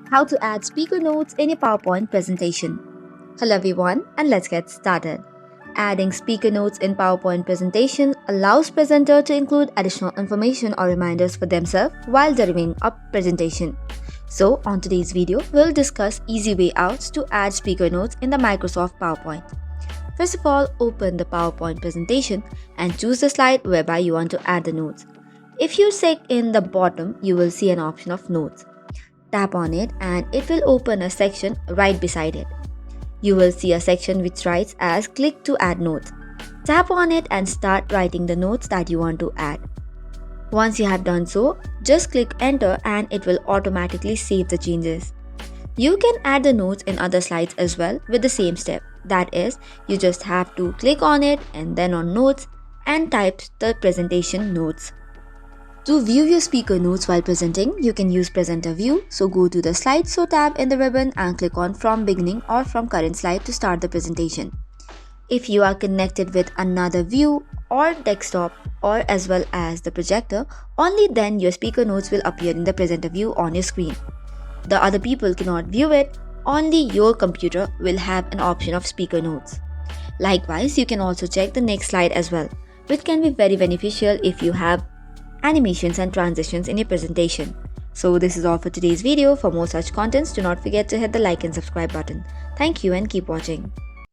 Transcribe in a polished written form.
How to add speaker notes in your PowerPoint presentation. Hello everyone, and let's get started. Adding speaker notes in PowerPoint presentation allows presenter to include additional information or reminders for themselves while delivering a presentation. So on today's video, we'll discuss easy way outs to add speaker notes in the Microsoft PowerPoint. First of all, open the PowerPoint presentation and choose the slide whereby you want to add the notes. If you check in the bottom, you will see an option of notes. Tap on it and it will open a section right beside it. You will see a section which writes as click to add notes. Tap on it and start writing the notes that you want to add. Once you have done so, just click enter and it will automatically save the changes. You can add the notes in other slides as well with the same step. That is, you just have to click on it and then on notes and type the presentation notes. To view your speaker notes while presenting, you can use presenter view. So go to the slideshow tab in the ribbon and click on from beginning or from current slide to start the presentation. If you are connected with another view or desktop or as well as the projector, only then your speaker notes will appear in the presenter view on your screen. The other people cannot view it, only your computer will have an option of speaker notes. Likewise, you can also check the next slide as well, which can be very beneficial if you have animations and transitions in your presentation. So this is all for today's video. For more such contents, do not forget to hit the like and subscribe button. Thank you and keep watching.